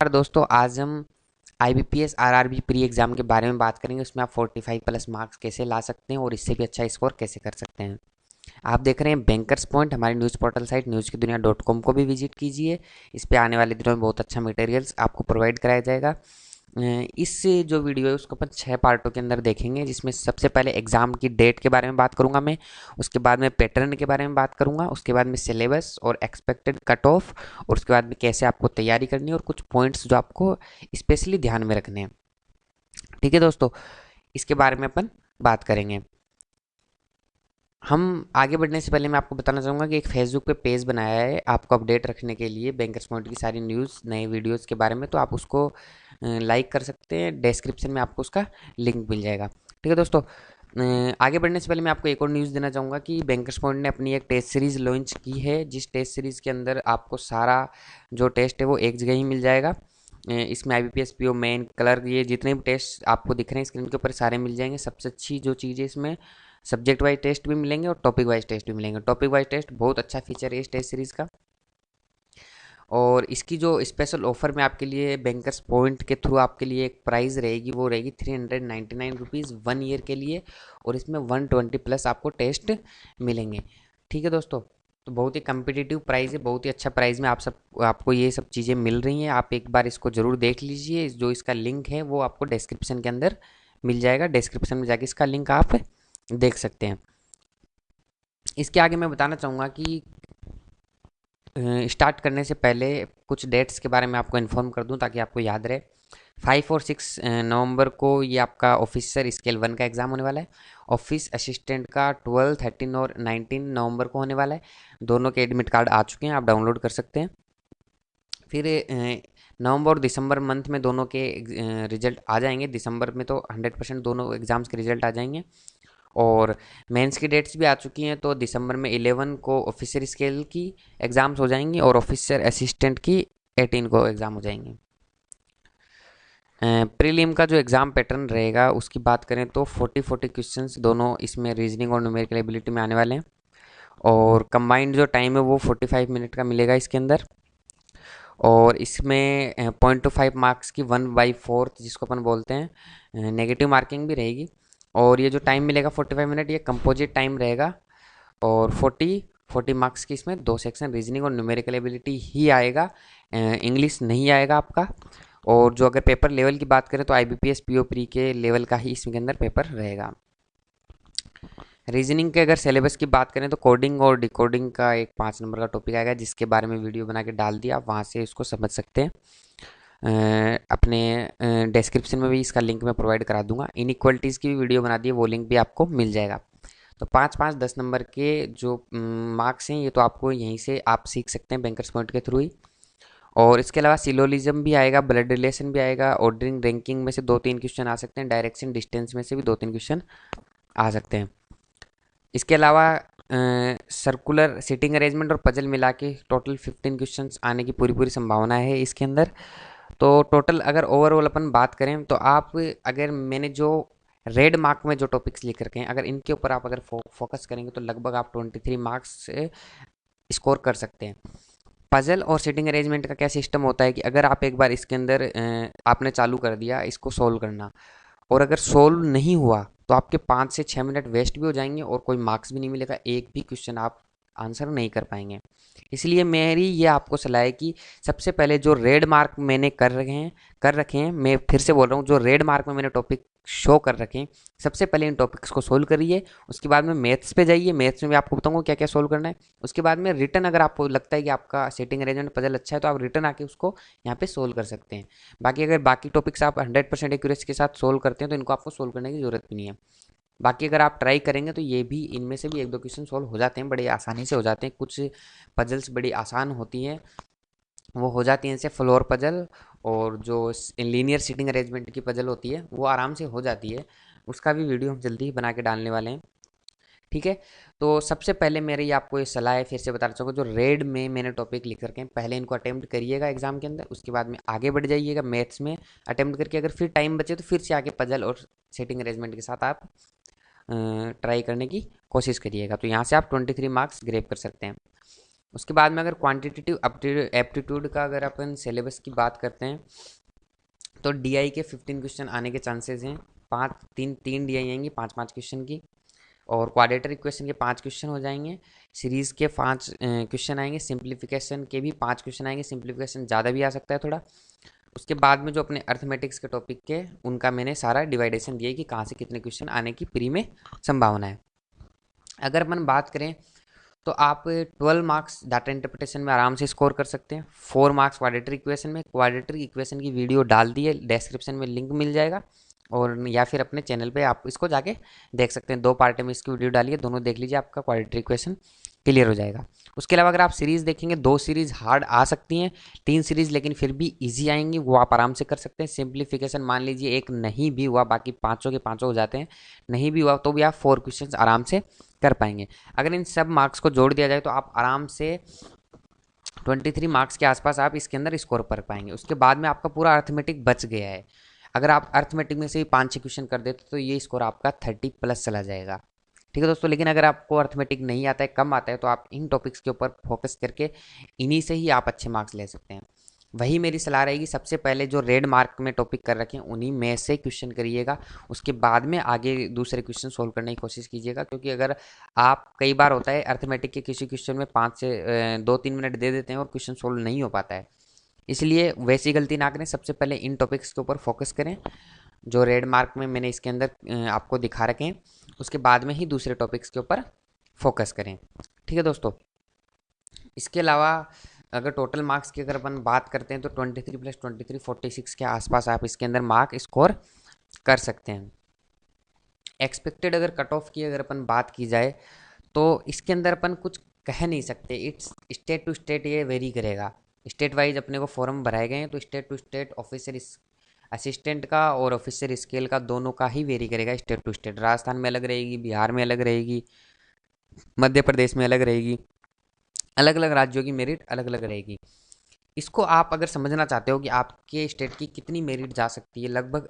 यार दोस्तों, आज हम IBPS RRB प्री एग्ज़ाम के बारे में बात करेंगे। उसमें आप 45 प्लस मार्क्स कैसे ला सकते हैं और इससे भी अच्छा स्कोर कैसे कर सकते हैं। आप देख रहे हैं बैंकर्स पॉइंट। हमारी न्यूज़ पोर्टल साइट newskidunia.com को भी विजिट कीजिए। इस पे आने वाले दिनों में बहुत अच्छा मटेरियल्स आपको प्रोवाइड कराया जाएगा। इस जो वीडियो है उसको अपन 6 पार्टों के अंदर देखेंगे, जिसमें सबसे पहले एग्ज़ाम की डेट के बारे में बात करूंगा मैं। उसके बाद में पैटर्न के बारे में बात करूंगा। उसके बाद में सिलेबस और एक्सपेक्टेड कट ऑफ। और उसके बाद में कैसे आपको तैयारी करनी है और कुछ पॉइंट्स जो आपको स्पेशली ध्यान में रखने हैं। ठीक है दोस्तों, इसके बारे में अपन बात करेंगे। हम आगे बढ़ने से पहले मैं आपको बताना चाहूँगा कि एक फेसबुक पे पेज बनाया है आपको अपडेट रखने के लिए बैंकर्स पॉइंट की सारी न्यूज़ नए वीडियोस के बारे में। तो आप उसको लाइक कर सकते हैं। डिस्क्रिप्शन में आपको उसका लिंक मिल जाएगा। ठीक है दोस्तों, आगे बढ़ने से पहले मैं आपको एक और न्यूज़ देना चाहूँगा कि बैंकर्स पॉइंट ने अपनी एक टेस्ट सीरीज़ लॉन्च की है, जिस टेस्ट सीरीज़ के अंदर आपको सारा जो टेस्ट है वो एक जगह ही मिल जाएगा। इसमें IBPS PO मेन कलर ये जितने भी टेस्ट आपको दिख रहे हैं स्क्रीन के ऊपर सारे मिल जाएंगे। सबसे अच्छी जो चीज़ है इसमें सब्जेक्ट वाइज टेस्ट भी मिलेंगे और टॉपिक वाइज टेस्ट भी मिलेंगे। टॉपिक वाइज टेस्ट बहुत अच्छा फीचर है इस टेस्ट सीरीज़ का। और इसकी जो स्पेशल ऑफर में आपके लिए बैंकर्स पॉइंट के थ्रू आपके लिए एक प्राइस रहेगी, वो रहेगी 399 रुपीज़ 1 ईयर के लिए। और इसमें 120 प्लस आपको टेस्ट मिलेंगे। ठीक है दोस्तों, तो बहुत ही कम्पिटिटिव प्राइस है, बहुत ही अच्छा प्राइस में आपको ये सब चीज़ें मिल रही हैं। आप एक बार इसको ज़रूर देख लीजिए। जो इसका लिंक है वो आपको डिस्क्रिप्शन के अंदर मिल जाएगा। डिस्क्रिप्शन में जाके इसका लिंक आप देख सकते हैं। इसके आगे मैं बताना चाहूँगा कि स्टार्ट करने से पहले कुछ डेट्स के बारे में आपको इन्फॉर्म कर दूं ताकि आपको याद रहे। 5 और 6 नवंबर को ये आपका ऑफिसर स्केल 1 का एग्ज़ाम होने वाला है। ऑफिस असिस्टेंट का 12, 13 और 19 नवंबर को होने वाला है। दोनों के एडमिट कार्ड आ चुके हैं, आप डाउनलोड कर सकते हैं। फिर नवंबर और दिसंबर मंथ में दोनों के रिजल्ट आ जाएंगे। दिसंबर में तो 100% दोनों एग्ज़ाम्स के रिजल्ट आ जाएंगे। और मेंस की डेट्स भी आ चुकी हैं, तो दिसंबर में 11 को ऑफिसर स्केल की एग्ज़ाम्स हो जाएंगी और ऑफिसर असिस्टेंट की 18 को एग्ज़ाम हो जाएंगे। प्रीलिम का जो एग्ज़ाम पैटर्न रहेगा उसकी बात करें तो 40 क्वेश्चंस दोनों इसमें रीजनिंग और न्यूमेरिकल एबिलिटी में आने वाले हैं। और कंबाइंड जो टाइम है वो 45 मिनट का मिलेगा इसके अंदर। और इसमें 0.25 मार्क्स की 1/4 जिसको अपन बोलते हैं नेगेटिव मार्किंग भी रहेगी। और ये जो टाइम मिलेगा 45 मिनट, ये कंपोजिट टाइम रहेगा। और 40 मार्क्स की इसमें 2 सेक्शन रीजनिंग और न्यूमेरिकल एबिलिटी ही आएगा, इंग्लिश नहीं आएगा आपका। और जो अगर पेपर लेवल की बात करें तो IBPS PO प्री के लेवल का ही इसके अंदर पेपर रहेगा। रीजनिंग के अगर सिलेबस की बात करें तो कोडिंग और डिकोडिंग का एक 5 नंबर का टॉपिक आएगा, जिसके बारे में वीडियो बना के डाल दिया, आप वहाँ से इसको समझ सकते हैं। अपने डिस्क्रिप्शन में भी इसका लिंक मैं प्रोवाइड करा दूंगा। इनइक्वलिटीज़ की भी वीडियो बना दी है, वो लिंक भी आपको मिल जाएगा। तो 5-5 10 नंबर के जो मार्क्स हैं ये तो आपको यहीं से आप सीख सकते हैं बैंकर्स पॉइंट के थ्रू ही। और इसके अलावा सिलोलिज्म भी आएगा, ब्लड रिलेशन भी आएगा, ऑर्डरिंग रैंकिंग में से 2-3 क्वेश्चन आ सकते हैं, डायरेक्शन डिस्टेंस में से भी 2-3 क्वेश्चन आ सकते हैं। इसके अलावा सर्कुलर सीटिंग अरेंजमेंट और पजल मिला के टोटल 15 क्वेश्चंस आने की पूरी पूरी संभावना है इसके अंदर। तो टोटल अगर ओवरऑल अपन बात करें तो आप, अगर मैंने जो रेड मार्क में जो टॉपिक्स लिख रखे हैं अगर इनके ऊपर आप अगर फोकस करेंगे तो लगभग आप 23 मार्क्स से स्कोर कर सकते हैं। पजल और सीटिंग अरेंजमेंट का क्या सिस्टम होता है कि अगर आप एक बार इसके अंदर आपने चालू कर दिया इसको सोल्व करना, और अगर सोल्व नहीं हुआ तो आपके 5 से 6 मिनट वेस्ट भी हो जाएंगे और कोई मार्क्स भी नहीं मिलेगा, एक भी क्वेश्चन आप आंसर नहीं कर पाएंगे। इसलिए मेरी ये आपको सलाह है कि सबसे पहले जो रेड मार्क मैंने कर रखे हैं, मैं फिर से बोल रहा हूँ, जो रेड मार्क में मैंने टॉपिक शो कर रखे हैं, सबसे पहले इन टॉपिक्स को सोल्व करिए। उसके बाद में मैथ्स पे जाइए, मैथ्स में भी आपको बताऊंगा क्या क्या सोल्व करना है। उसके बाद में रिटर्न, अगर आपको लगता है कि आपका सेटिंग अरेंजमेंट पजल अच्छा है तो आप रिटर्न आके उसको यहाँ पे सोल्व कर सकते हैं। बाकी अगर बाकी टॉपिक्स आप 100% एक्यूरेसी के साथ सोल्व करते हैं तो इनको आपको सोल्व करने की जरूरत भी नहीं है। बाकी अगर आप ट्राई करेंगे तो ये भी, इनमें से भी 1-2 क्वेश्चन सोल्व हो जाते हैं, बड़े आसानी से हो जाते हैं। कुछ पजल्स बड़ी आसान होती हैं, वो हो जाती हैं, जैसे फ्लोर पजल। और जो लीनियर सीटिंग अरेंजमेंट की पजल होती है वो आराम से हो जाती है। उसका भी वीडियो हम जल्दी ही बना के डालने वाले हैं। ठीक है, तो सबसे पहले मेरी आपको ये सलाह है, फिर से बताना चाहूँगा, जो रेड में मैंने टॉपिक लिख करके पहले इनको अटेम्प्ट करिएगा एग्जाम के अंदर। उसके बाद में आगे बढ़ जाइएगा मैथ्स में अटेम्प्ट करके, अगर फिर टाइम बचे तो फिर से आके पजल और सेटिंग अरेंजमेंट के साथ आप ट्राई करने की कोशिश करिएगा। तो यहाँ से आप 23 मार्क्स ग्रेप कर सकते हैं। उसके बाद में अगर क्वांटिटेटिव एप्टीट्यूड का अगर अपन सिलेबस की बात करते हैं तो डीआई के 15 क्वेश्चन आने के चांसेस हैं। पाँच तीन तीन डीआई आएंगी 5-5 क्वेश्चन की, और क्वाड्रेटिक इक्वेशन के 5 क्वेश्चन हो जाएंगे। सीरीज़ के 5 क्वेश्चन आएंगे। सिंप्लीफिकेशन के भी 5 क्वेश्चन आएंगे, सिंप्लीफिकेशन ज़्यादा भी आ सकता है थोड़ा। उसके बाद में जो अपने अर्थमेटिक्स के टॉपिक के उनका मैंने सारा डिवाइडेशन दिया है कि कहाँ से कितने क्वेश्चन आने की प्री में संभावना है। अगर अपन बात करें तो आप 12 मार्क्स डाटा इंटरप्रिटेशन में आराम से स्कोर कर सकते हैं। 4 मार्क्स क्वाड्रेटिक इक्वेशन में। क्वाड्रेटिक इक्वेशन की वीडियो डाल दी है, डिस्क्रिप्शन में लिंक मिल जाएगा, और या फिर अपने चैनल पे आप इसको जाके देख सकते हैं। 2 पार्ट में इसकी वीडियो डालिए, दोनों देख लीजिए, आपका क्वाड्रेटिक इक्वेशन क्लियर हो जाएगा। उसके अलावा अगर आप सीरीज़ देखेंगे 2 सीरीज़ हार्ड आ सकती हैं, 3 सीरीज़ लेकिन फिर भी इजी आएंगी, वो आप आराम से कर सकते हैं। सिंप्लीफिकेशन मान लीजिए एक नहीं भी हुआ, बाकी पाँचों के पाँचों हो जाते हैं, नहीं भी हुआ तो भी आप 4 क्वेश्चन आराम से कर पाएंगे। अगर इन सब मार्क्स को जोड़ दिया जाए तो आप आराम से 23 मार्क्स के आसपास आप इसके अंदर स्कोर कर पाएंगे। उसके बाद में आपका पूरा अर्थमेटिक बच गया है। अगर आप अर्थमेटिक में से भी 5-6 क्वेश्चन कर देते तो ये स्कोर आपका 30+ चला जाएगा। ठीक है दोस्तों, लेकिन अगर आपको अर्थमेटिक नहीं आता है, कम आता है, तो आप इन टॉपिक्स के ऊपर फोकस करके इन्हीं से ही आप अच्छे मार्क्स ले सकते हैं। वही मेरी सलाह रहेगी, सबसे पहले जो रेड मार्क में टॉपिक कर रखे हैं उन्हीं में से क्वेश्चन करिएगा। उसके बाद में आगे दूसरे क्वेश्चन सोल्व करने की कोशिश कीजिएगा, क्योंकि अगर आप, कई बार होता है अर्थमेटिक के किसी क्वेश्चन में 5 से 2-3 मिनट दे देते हैं और क्वेश्चन सोल्व नहीं हो पाता है। इसलिए वैसी गलती ना करें, सबसे पहले इन टॉपिक्स के ऊपर फोकस करें जो रेड मार्क में मैंने इसके अंदर आपको दिखा रखे हैं। उसके बाद में ही दूसरे टॉपिक्स के ऊपर फोकस करें। ठीक है दोस्तों, इसके अलावा अगर टोटल मार्क्स की अगर अपन बात करते हैं तो 23 + 23 46 के आसपास आप इसके अंदर मार्क स्कोर कर सकते हैं। एक्सपेक्टेड अगर कट ऑफ की अगर अपन बात की जाए तो इसके अंदर अपन कुछ कह नहीं सकते, इट्स स्टेट टू स्टेट ये वेरी करेगा। स्टेट वाइज अपने को फॉर्म भराए गए हैं, तो state to state officer assistant का और ऑफिसर स्केल का दोनों का ही वेरी करेगा स्टेट टू स्टेट। राजस्थान में अलग रहेगी, बिहार में अलग रहेगी, मध्य प्रदेश में अलग रहेगी, अलग अलग राज्यों की मेरिट अलग अलग रहेगी। इसको आप अगर समझना चाहते हो कि आपके स्टेट की कितनी मेरिट जा सकती है लगभग,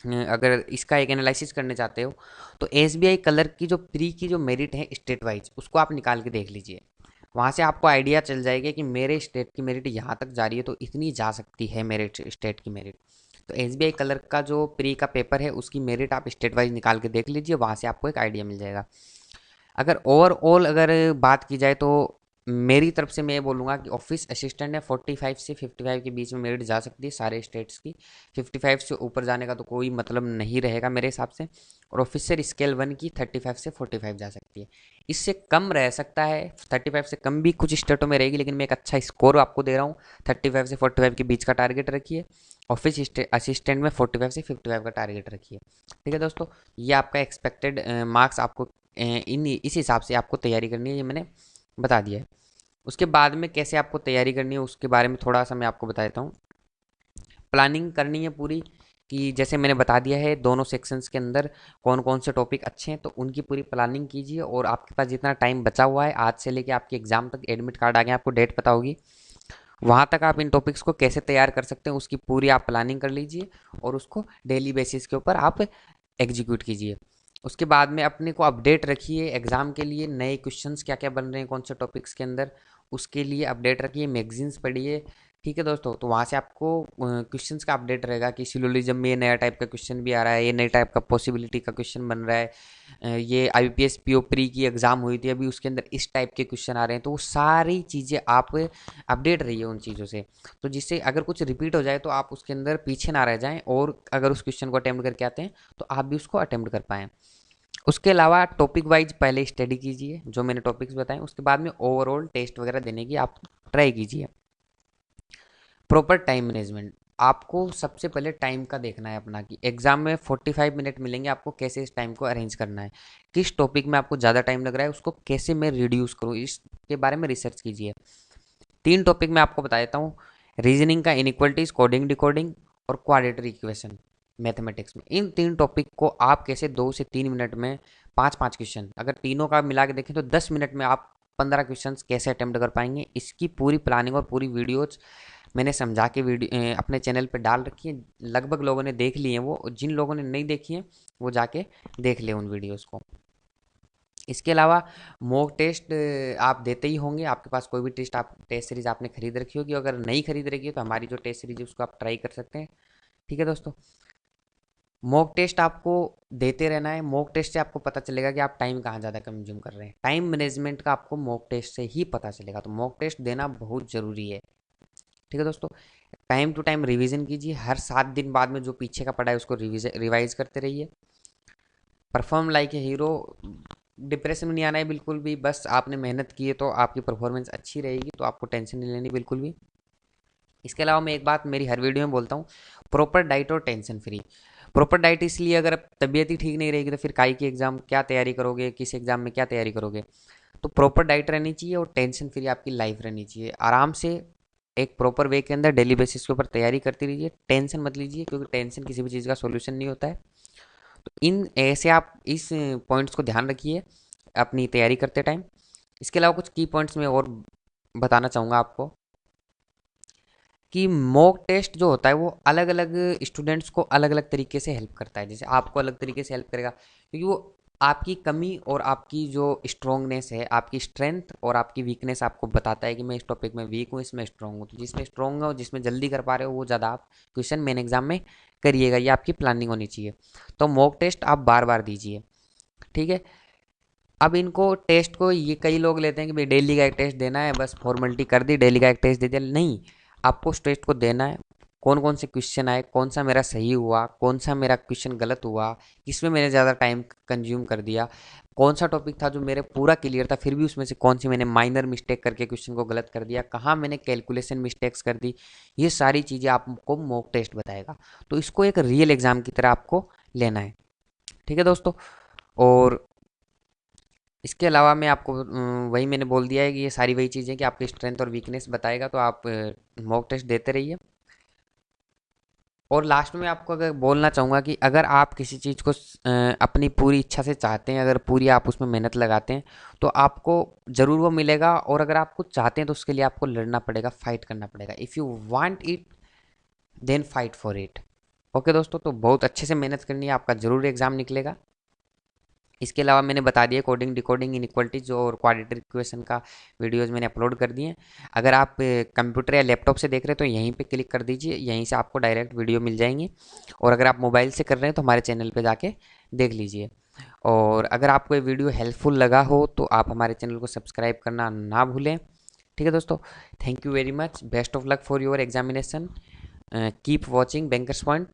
अगर इसका एक एनालिसिस करने चाहते हो तो एसबीआई कलर की जो प्री की जो मेरिट है स्टेट वाइज, उसको आप निकाल के देख लीजिए। वहाँ से आपको आइडिया चल जाएगा कि मेरे स्टेट की मेरिट यहाँ तक जा रही है तो इतनी जा सकती है मेरे स्टेट की मेरिट। तो एसबीआई कलर का जो प्री का पेपर है उसकी मेरिट आप स्टेट वाइज निकाल के देख लीजिए, वहाँ से आपको एक आइडिया मिल जाएगा। अगर ओवरऑल अगर बात की जाए तो मेरी तरफ से मैं ये बोलूँगा कि ऑफिस असिस्टेंट है 45 से 55 के बीच में मेरिट जा सकती है सारे स्टेट्स की। 55 से ऊपर जाने का तो कोई मतलब नहीं रहेगा मेरे हिसाब से। और ऑफिसर स्केल 1 की 35 से 45 जा सकती है। इससे कम रह सकता है, 35 से कम भी कुछ स्टेटों में रहेगी, लेकिन मैं एक अच्छा स्कोर आपको दे रहा हूँ। 35 से 45 के बीच का टारगेट रखिए। ऑफिस असिस्टेंट में 45 से 55 का टारगेट रखिए। ठीक है दोस्तों, ये आपका एक्सपेक्टेड मार्क्स आपको इस हिसाब से आपको तैयारी करनी है, ये मैंने बता दिया है। उसके बाद में कैसे आपको तैयारी करनी है उसके बारे में थोड़ा सा मैं आपको बता देता हूँ। प्लानिंग करनी है पूरी, कि जैसे मैंने बता दिया है दोनों सेक्शंस के अंदर कौन कौन से टॉपिक अच्छे हैं, तो उनकी पूरी प्लानिंग कीजिए। और आपके पास जितना टाइम बचा हुआ है आज से लेके आपके एग्जाम तक, एडमिट कार्ड आ गए आपको डेट पता होगी, वहाँ तक आप इन टॉपिक्स को कैसे तैयार कर सकते हैं उसकी पूरी आप प्लानिंग कर लीजिए और उसको डेली बेसिस के ऊपर आप एग्जीक्यूट कीजिए। उसके बाद में अपने को अपडेट रखिए एग्ज़ाम के लिए, नए क्वेश्चंस क्या क्या बन रहे हैं कौन से टॉपिक्स के अंदर, उसके लिए अपडेट रखिए। मैगजीन्स पढ़िए। ठीक है दोस्तों, तो वहाँ से आपको क्वेश्चंस का अपडेट रहेगा कि सिलोजिज्म में ये नया टाइप का क्वेश्चन भी आ रहा है, ये नए टाइप का पॉसिबिलिटी का क्वेश्चन बन रहा है, ये आईपीएस पीओ प्री की एग्ज़ाम हुई थी अभी, उसके अंदर इस टाइप के क्वेश्चन आ रहे हैं। तो वो सारी चीज़ें आप अपडेट रहिए उन चीज़ों से, तो जिससे अगर कुछ रिपीट हो जाए तो आप उसके अंदर पीछे ना रह जाएं, और अगर उस क्वेश्चन को अटेम्प्ट करके आते हैं तो आप भी उसको अटेम्प्ट कर पाएँ। उसके अलावा टॉपिक वाइज पहले स्टडी कीजिए जो मैंने टॉपिक्स बताए, उसके बाद में ओवरऑल टेस्ट वगैरह देने की आप ट्राई कीजिए। प्रॉपर टाइम मैनेजमेंट, आपको सबसे पहले टाइम का देखना है अपना, कि एग्जाम में 45 मिनट मिलेंगे, आपको कैसे इस टाइम को अरेंज करना है, किस टॉपिक में आपको ज़्यादा टाइम लग रहा है उसको कैसे मैं रिड्यूस करूँ, इसके बारे में रिसर्च कीजिए। 3 टॉपिक मैं आपको बता देता हूँ, रीजनिंग का इनइक्वलिटीज, कोडिंग डिकोडिंग और क्वाड्रेटिक इक्वेशन मैथमेटिक्स में। इन 3 टॉपिक को आप कैसे 2 से 3 मिनट में 5-5 क्वेश्चन, अगर तीनों का मिला के देखें तो 10 मिनट में आप 15 क्वेश्चन कैसे अटेम्प्ट कर पाएंगे, इसकी पूरी प्लानिंग और पूरी वीडियोज मैंने समझा के अपने चैनल पे डाल रखी है। लगभग लोगों ने देख लिए हैं वो, जिन लोगों ने नहीं देखी हैं वो जाके देख ले उन वीडियोज़ को। इसके अलावा मॉक टेस्ट आप देते ही होंगे, आपके पास कोई भी टेस्ट सीरीज आपने खरीद रखी होगी, अगर नहीं खरीद रखी है तो हमारी जो टेस्ट सीरीज है उसको आप ट्राई कर सकते हैं। ठीक है दोस्तों, मॉक टेस्ट आपको देते रहना है। मॉक टेस्ट से आपको पता चलेगा कि आप टाइम कहाँ ज़्यादा कंज्यूम कर रहे हैं। टाइम मैनेजमेंट का आपको मॉक टेस्ट से ही पता चलेगा, तो मॉक टेस्ट देना बहुत ज़रूरी है। ठीक है दोस्तों, टाइम टू टाइम रिवीजन कीजिए, हर 7 दिन बाद में जो पीछे का पढ़ा है उसको रिवाइज करते रहिए। Perform like a hero, depression में नहीं आना है बिल्कुल भी, बस आपने मेहनत की है तो आपकी परफॉर्मेंस अच्छी रहेगी, तो आपको टेंशन नहीं लेनी बिल्कुल भी। इसके अलावा मैं एक बात मेरी हर वीडियो में बोलता हूँ, प्रॉपर डाइट और टेंशन फ्री। प्रॉपर डाइट इसलिए, अगर तबीयत ही ठीक नहीं रहेगी तो फिर काई की एग्ज़ाम क्या तैयारी करोगे, किस एग्ज़ाम में क्या तैयारी करोगे। तो प्रॉपर डाइट रहनी चाहिए और टेंशन फ्री आपकी लाइफ रहनी चाहिए। आराम से एक प्रॉपर वे के अंदर डेली बेसिस के ऊपर तैयारी करती रहिए, टेंशन मत लीजिए, क्योंकि टेंशन किसी भी चीज़ का सोल्यूशन नहीं होता है। तो इन ऐसे आप इस पॉइंट्स को ध्यान रखिए अपनी तैयारी करते टाइम। इसके अलावा कुछ की पॉइंट्स में और बताना चाहूँगा आपको कि मॉक टेस्ट जो होता है वो अलग अलग स्टूडेंट्स को अलग अलग तरीके से हेल्प करता है। जैसे आपको अलग तरीके से हेल्प करेगा क्योंकि वो आपकी कमी और आपकी जो स्ट्रोंगनेस है, आपकी स्ट्रेंथ और आपकी वीकनेस आपको बताता है कि मैं इस टॉपिक में वीक हूँ, इसमें स्ट्रॉन्ग हूँ। तो जिसमें स्ट्रॉन्ग हो, जिसमें जल्दी कर पा रहे हो, वो ज़्यादा आप क्वेश्चन मेन एग्जाम में करिएगा, ये आपकी प्लानिंग होनी चाहिए। तो मॉक टेस्ट आप बार बार दीजिए। ठीक है, अब इनको टेस्ट को ये कई लोग लेते हैं कि भाई डेली का एक टेस्ट देना है, बस फॉर्मेलिटी कर दी, डेली का एक टेस्ट दे दिया। नहीं, आपको उस टेस्ट को देना है। कौन कौन से क्वेश्चन आए, कौन सा मेरा सही हुआ, कौन सा मेरा क्वेश्चन गलत हुआ, किसमें मैंने ज़्यादा टाइम कंज्यूम कर दिया, कौन सा टॉपिक था जो मेरे पूरा क्लियर था फिर भी उसमें से कौन सी मैंने माइनर मिस्टेक करके क्वेश्चन को गलत कर दिया, कहाँ मैंने कैलकुलेशन मिस्टेक्स कर दी। ये सारी चीज़ें आपको मॉक टेस्ट बताएगा। तो इसको एक रियल एग्जाम की तरह आपको लेना है। ठीक है दोस्तों, और इसके अलावा मैं आपको वही मैंने बोल दिया है कि ये सारी वही चीज़ें कि आपकी स्ट्रेंथ और वीकनेस बताएगा, तो आप मॉक टेस्ट देते रहिए। और लास्ट में आपको अगर बोलना चाहूँगा कि अगर आप किसी चीज़ को अपनी पूरी इच्छा से चाहते हैं, अगर पूरी आप उसमें मेहनत लगाते हैं तो आपको ज़रूर वो मिलेगा। और अगर आप कुछ चाहते हैं तो उसके लिए आपको लड़ना पड़ेगा, फाइट करना पड़ेगा। If you want it then fight for it. Okay दोस्तों, तो बहुत अच्छे से मेहनत करनी है, आपका ज़रूर एग्ज़ाम निकलेगा। इसके अलावा मैंने बता दिया कोडिंग, डिकोडिंग, इनइक्वालिटीज और क्वाड्रेटिक इक्वेशन का वीडियोस मैंने अपलोड कर दिए हैं। अगर आप कंप्यूटर या लैपटॉप से देख रहे हैं तो यहीं पे क्लिक कर दीजिए, यहीं से आपको डायरेक्ट वीडियो मिल जाएंगे। और अगर आप मोबाइल से कर रहे हैं तो हमारे चैनल पे जाके देख लीजिए। और अगर आपको ये वीडियो हेल्पफुल लगा हो तो आप हमारे चैनल को सब्सक्राइब करना ना भूलें। ठीक है दोस्तों, thank you very much, best of luck for your examination, keep watching bankers point.